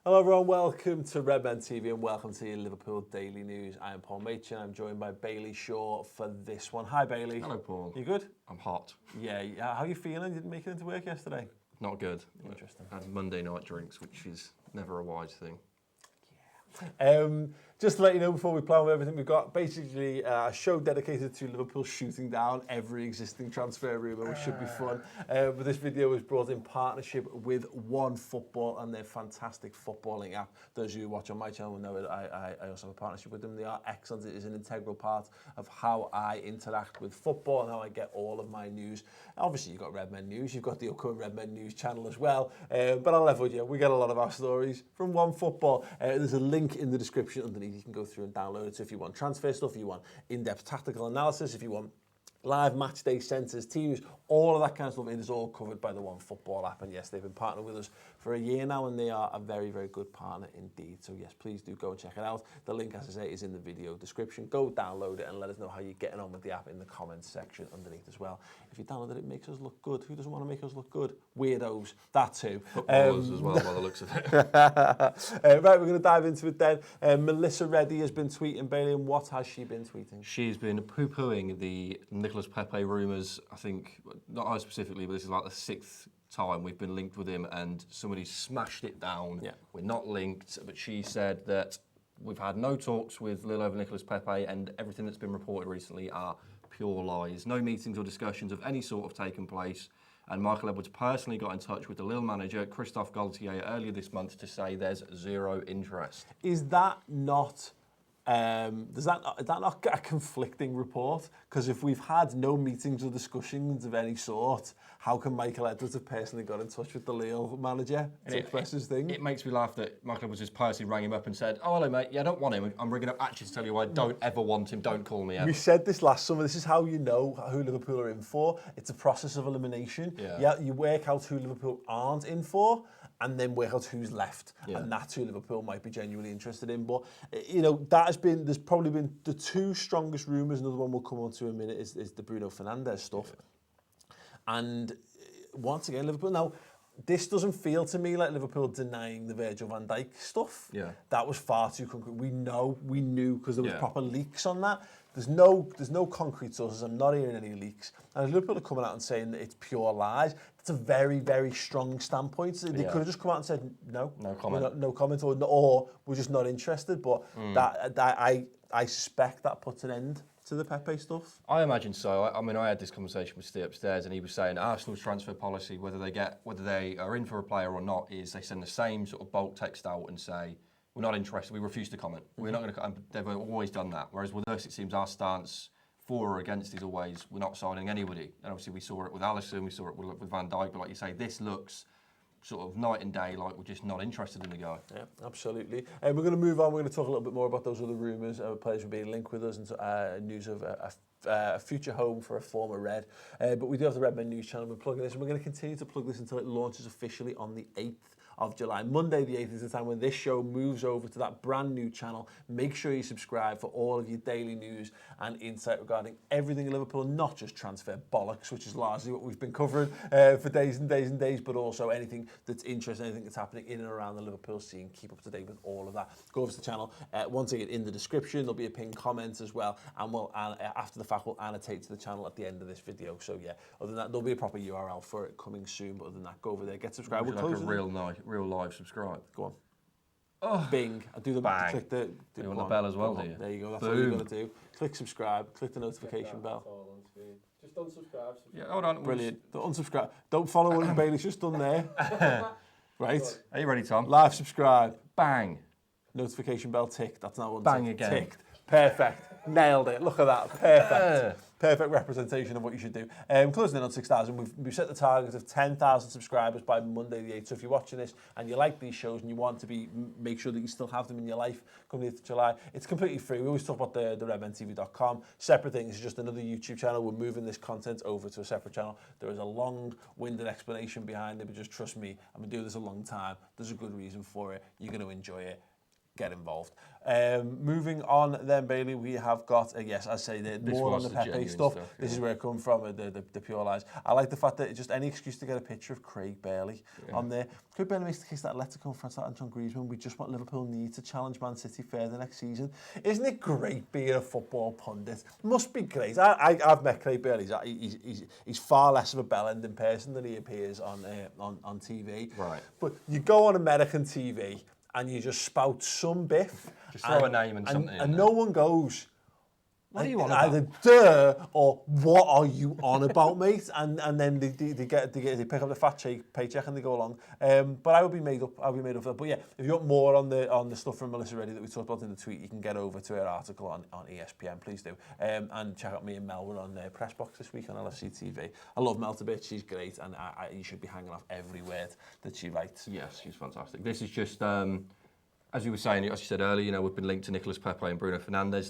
Hello everyone, welcome to Redmen TV and welcome to your Liverpool Daily News. I am Paul Machin, I'm joined by Bailey Shaw for this one. Hi Bailey. Hello Paul. You good? I'm hot. Yeah, how are you feeling? You didn't make it into work yesterday? Not good. Interesting. I had Monday night drinks, which is never a wise thing. Just to let you know before we plan with everything, we've got basically a show dedicated to Liverpool shooting down every existing transfer rumour, which should be fun. But this video was brought in partnership with OneFootball and their fantastic footballing app. Those of you who watch on my channel will know that I also have a partnership with them. They are excellent. It is an integral part of how I interact with football and how I get all of my news. Obviously, you've got Redmen News. You've got the upcoming Redmen News channel as well. But I'll level with you. We get a lot of our stories from OneFootball. There's a link in the description underneath. You can go through and download it. So if you want transfer stuff, if you want in-depth tactical analysis, if you want live match day centres, teams, all of that kind of stuff, it is all covered by the OneFootball app. And yes, they've been partnered with us for a year now, and they are a very, very good partner indeed. So yes, please do go and check it out. The link, as I say, is in the video description. Go download it and let us know how you're getting on with the app in the comments section underneath as well. If you download it, it makes us look good. Who doesn't want to make us look good? Weirdos, that too. Footballers as well, by the looks of it. Right, we're going to dive into it then. Melissa Reddy has been tweeting, Bailey, and what has she been tweeting? She's been poo-pooing the Nicolas Pepe rumours. I think, not I specifically, but this is like the 6th time we've been linked with him and somebody smashed it down. Yeah. We're not linked, but she said that we've had no talks with Lil over Nicolas Pepe and everything that's been reported recently are pure lies. No meetings or discussions of any sort have taken place. And Michael Edwards personally got in touch with the Lille manager, Christophe Galtier, earlier this month to say there's zero interest. Is that not... is that not a conflicting report? Because if we've had no meetings or discussions of any sort, how can Michael Edwards have personally got in touch with the Lille manager to express his thing? It makes me laugh that Michael Edwards just personally rang him up and said, "Oh, hello, mate. Yeah, I don't want him. I'm ringing up actually to tell you I don't ever want him. Don't call me ever." We said this last summer. This is how you know who Liverpool are in for. It's a process of elimination. Yeah, you work out who Liverpool aren't in for, and then work out who's left. Yeah. And that's who Liverpool might be genuinely interested in. But, you know, there's probably been the two strongest rumours, another one we'll come on to in a minute, is the Bruno Fernandes stuff. Yeah. And once again, Liverpool, now, this doesn't feel to me like Liverpool denying the Virgil van Dijk stuff. Yeah. That was far too concrete. We knew because there was proper leaks on that. There's no concrete sources. I'm not hearing any leaks. And Liverpool are coming out and saying that it's pure lies. It's a very, very strong standpoint. They could have just come out and said no comment, no comment, or we're just not interested. But I suspect that puts an end to the Pepe stuff. I imagine so. I mean, I had this conversation with Steve upstairs, and he was saying Arsenal's transfer policy, whether they are in for a player or not, is they send the same sort of bulk text out and say, we're not interested, we refuse to comment. We're not going to. They've always done that. Whereas with us, it seems our stance for or against is always we're not signing anybody. And obviously, we saw it with Alisson, we saw it with Van Dijk. But like you say, this looks sort of night and day like we're just not interested in the guy. Yeah, absolutely. We're going to move on. We're going to talk a little bit more about those other rumours. Players will be linked with us and news of a future home for a former Red. But we do have the Redmen News channel. We're plugging this, and we're going to continue to plug this until it launches officially on the 8th of July. Monday the 8th is the time when this show moves over to that brand new channel. Make sure you subscribe for all of your daily news and insight regarding everything in Liverpool, not just transfer bollocks, which is largely what we've been covering for days and days and days, but also anything that's interesting, anything that's happening in and around the Liverpool scene. Keep up to date with all of that. Go over to the channel. Once again, in the description, there'll be a pinned comment as well, and we'll after the fact, we'll annotate to the channel at the end of this video. So yeah, other than that, there'll be a proper URL for it coming soon, but other than that, go over there, get subscribed. We'll close like real live subscribe. Go on. Oh, Bing. I do the bang. Click the. You want the bell as well, do you? There you go. That's all you got to do. Click subscribe. Click the notification bell. Just unsubscribe. Yeah, hold on. Brilliant. Don't unsubscribe. Don't follow what Bailey's just done there. Right. Are you ready, Tom? Live subscribe. Bang. Notification bell ticked. That's not one. Bang again. Ticked. Perfect. Nailed it. Look at that. Perfect. Perfect representation of what you should do. Closing in on 6,000. We've set the target of 10,000 subscribers by Monday the 8th. So if you're watching this and you like these shows and you want to make sure that you still have them in your life come the 8th of July, it's completely free. We always talk about the redmentv.com. Separate thing. It's just another YouTube channel. We're moving this content over to a separate channel. There is a long-winded explanation behind it, but just trust me, I've been doing this a long time. There's a good reason for it. You're going to enjoy it. get involved. Moving on then, Bailey, we have got, yes, I say, more on the Pepe stuff. This is where it comes from, the pure lies. I like the fact that just any excuse to get a picture of Craig Bailey on there. Craig Bailey makes the case that Atletico France and Antoine Griezmann, we just want Liverpool need to challenge Man City further next season. Isn't it great being a football pundit? Must be great. I've met Craig Bailey. He's far less of a bell-ending person than he appears on TV. Right. But you go on American TV and you just spout some biff. Just throw a name and something. And no one goes, what are you on about? Either duh or what are you on about, mate? And then they pick up the fat paycheck and they go along. But I would be made up. I'll be made up for that. But yeah, if you want more on the stuff from Melissa Reddy that we talked about in the tweet, you can get over to her article on ESPN. Please do. And check out me and Mel. We're on Press Box this week on LFC TV. I love Mel a bit. She's great, and you should be hanging off every word that she writes. Yes, she's fantastic. This is just. As you were saying, as you said earlier, we've been linked to Nicolas Pepe and Bruno Fernandes.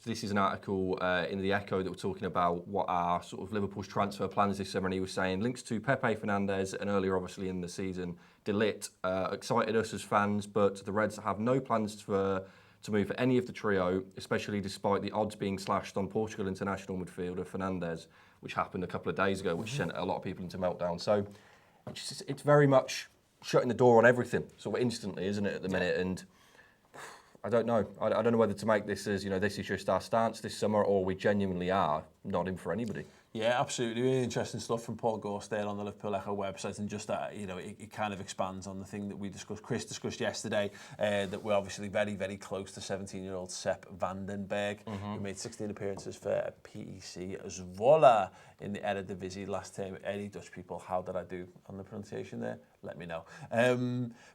This is an article in the Echo that we're talking about what are sort of Liverpool's transfer plans this summer, and he was saying links to Pepe, Fernandes, and earlier, obviously, in the season, De Ligt excited us as fans, but the Reds have no plans to move for any of the trio, especially despite the odds being slashed on Portugal international midfielder Fernandes, which happened a couple of days ago, which sent a lot of people into meltdown. So it's very much shutting the door on everything sort of instantly, isn't it, at the minute? And I don't know. I don't know whether to make this as, this is just our stance this summer, or we genuinely are not in for anybody. Yeah, absolutely. Really interesting stuff from Paul Gorsdale on the Liverpool Echo website, and just that, it kind of expands on the thing that Chris discussed yesterday, that we're obviously very, very close to 17-year-old Sepp Vandenberg, who made 16 appearances for PEC Zwolle in the Eredivisie last term. Any Dutch people, how did I do on the pronunciation there? Let me know.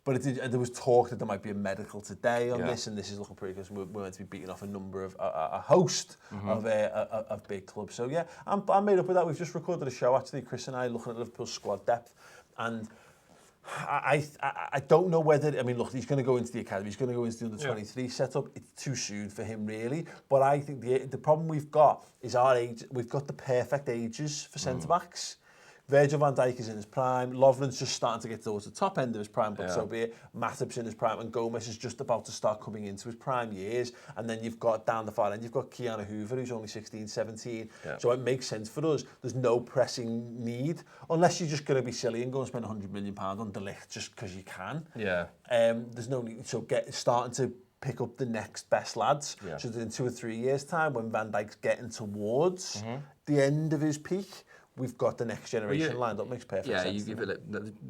But there was talk that there might be a medical today on this, and this is looking pretty good. We're meant to be beating off a host of big clubs. So yeah, I'm made up with that. We've just recorded a show, actually, Chris and I, looking at Liverpool's squad depth, and I don't know whether, look, he's going to go into the academy, he's going to go into the under-23 setup. It's too soon for him, really. But I think the problem we've got is our age. We've got the perfect ages for centre-backs. Virgil van Dijk is in his prime. Lovren's just starting to get towards the top end of his prime, but so be it. Matip's in his prime, and Gomez is just about to start coming into his prime years. And then you've got down the far end, you've got Keanu Hoover, who's only 16, 17. Yeah. So it makes sense for us. There's no pressing need, unless you're just going to be silly and go and spend £100 million on De Ligt just because you can. Yeah. There's no need. So starting to pick up the next best lads. Yeah. So that in 2 or 3 years' time, when Van Dijk's getting towards the end of his peak, we've got the next generation lined up. Makes perfect sense. Yeah,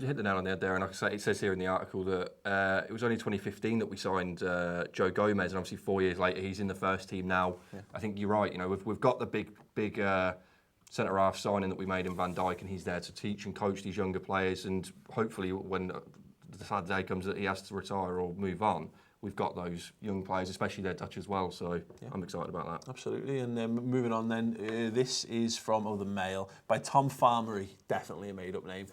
you hit the nail on the head there. And like I say, it says here in the article that it was only 2015 that we signed Joe Gomez, and obviously 4 years later he's in the first team now. Yeah. I think you're right. We've got the big centre half signing that we made in Van Dijk, and he's there to teach and coach these younger players. And hopefully, when the sad day comes that he has to retire or move on, we've got those young players, especially they're Dutch as well, so I'm excited about that. Absolutely, and moving on then, this is from the Mail by Tom Farmery, definitely a made-up name.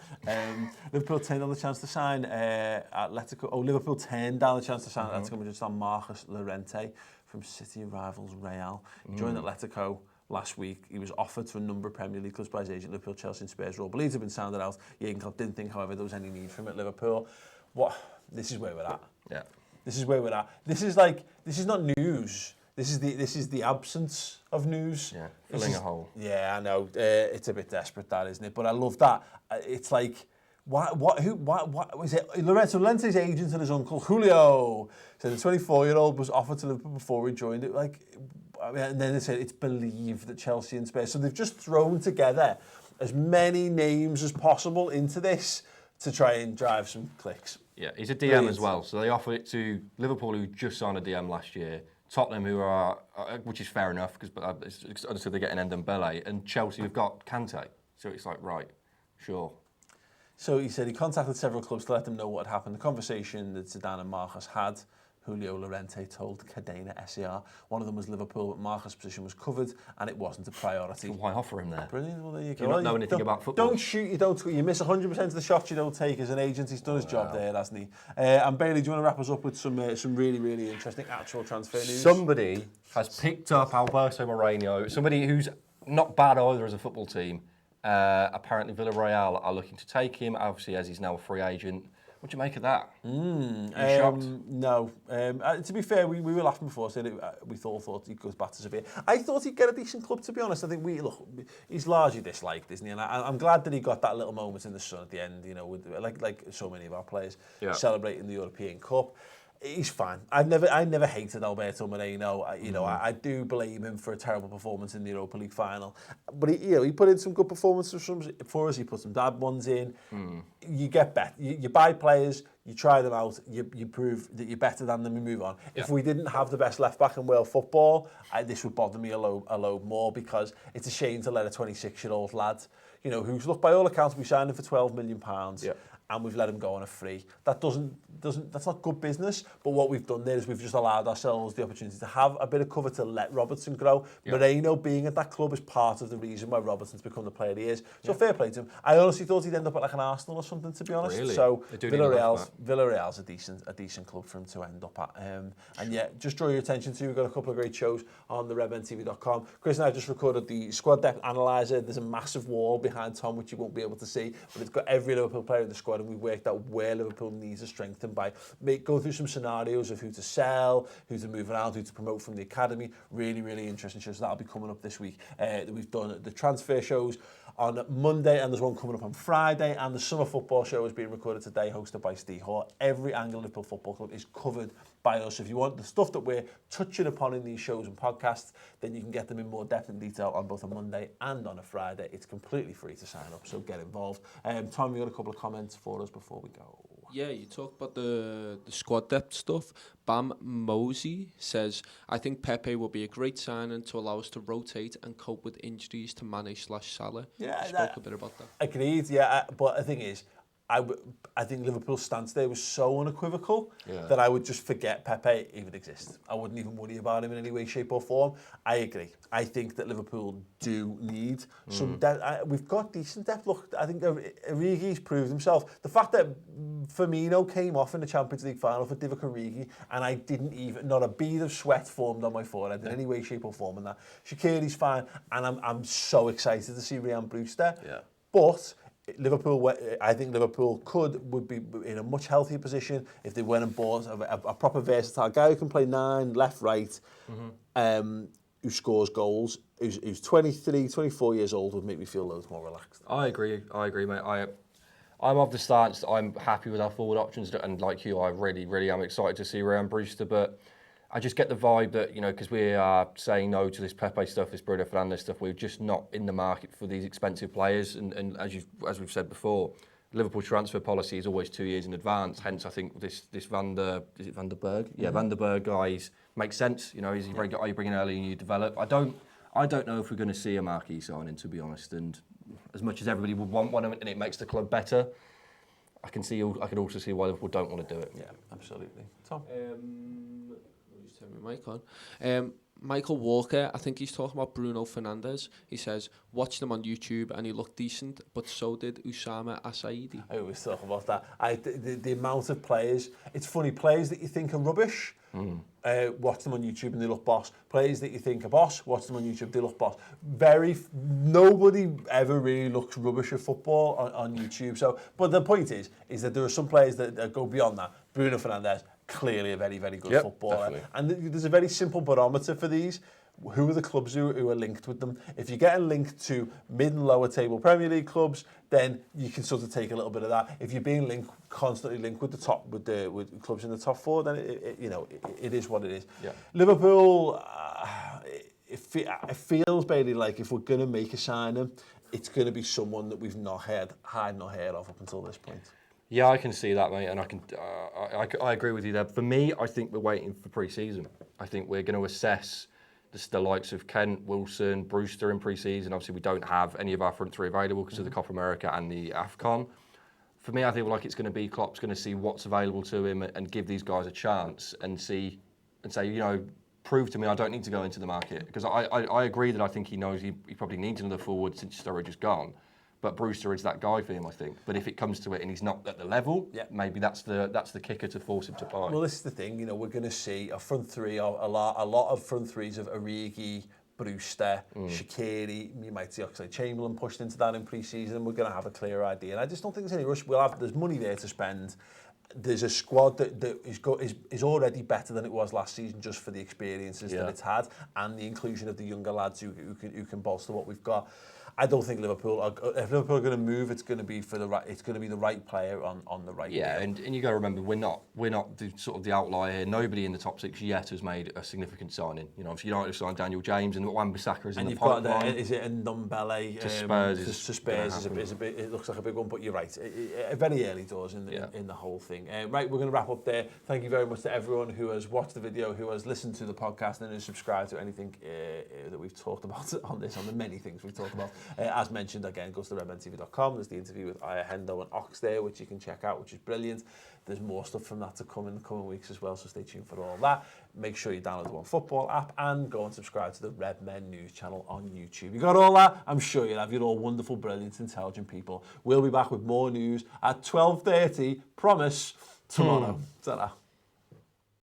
Liverpool turned down the chance to sign Atletico. Liverpool turned down the chance to sign Atletico Madrid on Marcos Llorente from City rivals Real. He joined Atletico last week. He was offered to a number of Premier League clubs by his agent, Liverpool, Chelsea and Spurs. All believed had been sounded out. Jurgen Klopp didn't think, however, there was any need for him at Liverpool. This is where we're at. Yeah. This is where we're at. This is not news. This is the absence of news. Yeah, filling a hole. Yeah, I know. It's a bit desperate, that, isn't it? But I love that. It's like, what was it? Llorente's agent and his uncle, Julio, said the 24-year-old was offered to Liverpool before he joined it. And then they said it's believed that Chelsea and Spurs. So they've just thrown together as many names as possible into this to try and drive some clicks. Yeah, he's a DM as well. So they offered it to Liverpool, who just signed a DM last year. Tottenham, who are, which is fair enough, because obviously they're getting Ndombele. And Chelsea, who've got Kante. So it's like, right, sure. So he said he contacted several clubs to let them know what had happened. The conversation that Zidane and Marcos had, Julio Llorente told Cadena SER. One of them was Liverpool, but Marcos' position was covered and it wasn't a priority. So why offer him there? Brilliant. Well, there you go. You don't know anything about football. Don't shoot, you don't. You miss 100% of the shots you don't take as an agent. He's done his job there, hasn't he? And Bailey, do you want to wrap us up with some really, really interesting actual transfer news? Somebody has picked up Alberto Moreno, somebody who's not bad either as a football team. Apparently Villarreal are looking to take him, obviously, as he's now a free agent. What do you make of that? Are you shocked? No. To be fair, we were laughing before, saying we thought he goes back to Sevilla. I thought he'd get a decent club, to be honest. I think he's largely disliked, isn't he? And I'm glad that he got that little moment in the sun at the end, you know, with, like so many of our players, celebrating the European Cup. He's fine. I never hated Alberto Moreno. I do blame him for a terrible performance in the Europa League final. But he put in some good performances for us. He put some bad ones in. You get better. You buy players, you try them out, you prove that you're better than them and move on. Yeah. If we didn't have the best left back in world football, this would bother me a load more, because it's a shame to let a 26-year-old lad, you know, who's, look, by all accounts, we signed him for £12 million. Yeah. And we've let him go on a free. That's not good business. But what we've done there is we've just allowed ourselves the opportunity to have a bit of cover to let Robertson grow. Moreno being at that club is part of the reason why Robertson's become the player he is. So fair play to him. I honestly thought he'd end up at like an Arsenal or something, to be honest. Really? So Villarreal's a decent club for him to end up at. And yeah, just draw your attention to, we've got a couple of great shows on the redmentv.com. Chris and I just recorded the squad depth analyzer. There's a massive wall behind Tom, which you won't be able to see, but it's got every Liverpool player in the squad, and we worked out where Liverpool needs to strengthen by go through some scenarios of who to sell, who to move around, who to promote from the academy. Really, really interesting shows. That'll be coming up this week. We've done the transfer shows on Monday, and there's one coming up on Friday, and the summer football show is being recorded today, hosted by Steve Hoare. Every angle of Liverpool Football Club is covered by us. If you want the stuff that we're touching upon in these shows and podcasts, then you can get them in more depth and detail on both a Monday and on a Friday. It's completely free to sign up, so get involved. Tom, you got a couple of comments for us before we go? Yeah, you talked about the squad depth stuff. Bam Mosey says, I think Pepe will be a great signing to allow us to rotate and cope with injuries to Mane/Salah. Yeah, you spoke a bit about that. Agreed, yeah. But the thing is, I think Liverpool's stance there was so unequivocal that I would just forget Pepe even exists. I wouldn't even worry about him in any way, shape or form. I agree. I think that Liverpool do need some depth. We've got decent depth. Look, I think Origi's proved himself. The fact that Firmino came off in the Champions League final for Divock Origi, and I didn't even, not a bead of sweat formed on my forehead in any way, shape or form in that. Shaqiri's fine, and I'm so excited to see Ryan Brewster. Yeah. But I think Liverpool would be in a much healthier position if they went and bought a proper versatile guy who can play 9, left, right, who scores goals, who's 23, 24 years old, would make me feel loads more relaxed. I agree, mate. I'm of the stance that I'm happy with our forward options, and like you, I really, really am excited to see Ryan Brewster, but I just get the vibe that, you know, because we are saying no to this Pepe stuff, this Bruno Fernandes stuff, we're just not in the market for these expensive players. And as we've said before, Liverpool transfer policy is always 2 years in advance. Hence, I think this Van der Berg? Yeah, Van der Berg guys makes sense. You know, are you bringing early and you develop? I don't know if we're going to see a marquee signing, to be honest. And as much as everybody would want one, and it makes the club better, I can also see why Liverpool don't want to do it. Yeah, absolutely. Tom. Turn my mic on. Michael Walker, I think he's talking about Bruno Fernandes. He says, watched him on YouTube and he looked decent, but so did Usama Asaidi. I always talk about that. The amount of players, it's funny, players that you think are rubbish, watch them on YouTube and they look boss. Players that you think are boss, watch them on YouTube, they look boss. Nobody ever really looks rubbish at football on YouTube. So, but the point is that there are some players that go beyond that. Bruno Fernandes, clearly a very, very good footballer. Definitely. And there's a very simple barometer for these. Who are the clubs who are linked with them? If you're getting linked to mid and lower table Premier League clubs, then you can sort of take a little bit of that. If you're being constantly linked with with clubs in the top 4, then it is what it is. Yeah. Liverpool, it feels, Bailey, like if we're going to make a signing, it's going to be someone that we've not heard of up until this point. Yeah, I can see that, mate, and I agree with you there. For me, I think we're waiting for pre-season. I think we're going to assess the likes of Kent, Wilson, Brewster in pre-season. Obviously, we don't have any of our front three available because of the Copa America and the AFCON. For me, I think like it's going to be Klopp's going to see what's available to him and give these guys a chance and say, you know, prove to me I don't need to go into the market. Because I agree that I think he knows he probably needs another forward since Sturridge is gone. But Brewster is that guy for him, I think. But if it comes to it and he's not at the level, maybe that's the kicker to force him to play. Well, this is the thing, you know, we're going to see a front three, a lot of front threes of Origi, Brewster, Shaqiri. You might see Oxlade-Chamberlain pushed into that in pre-season. We're going to have a clear idea. And I just don't think there's any rush. There's money there to spend. there's a squad that is already better than it was last season, just for the experiences that it's had and the inclusion of the younger lads who can bolster what we've got. I don't think Liverpool if Liverpool are going to move, it's going to be the right player on the right. Yeah, and you got to remember, we're not the sort of the outlier here. Nobody in the top 6 yet has made a significant signing. You know, if United have signed Daniel James and Wan-Bissaka is in the pipeline. And you've got is it a Ndombele to Spurs? To Spurs is a bit. It looks like a big one, but you're right. Very early doors in the whole thing. Right, we're going to wrap up there. Thank you very much to everyone who has watched the video, who has listened to the podcast, and who has subscribed to anything that we've talked about on the many things we've talked about. As mentioned, again, go to redmentv.com. There's the interview with Aya Hendo and Ox there, which you can check out, which is brilliant. There's more stuff from that to come in the coming weeks as well, so stay tuned for all that. Make sure you download the OneFootball app and go and subscribe to the Redmen news channel on YouTube. You got all that? I'm sure you'll have. You're all wonderful, brilliant, intelligent people. We'll be back with more news at 12:30, promise, tomorrow. Ta-ra.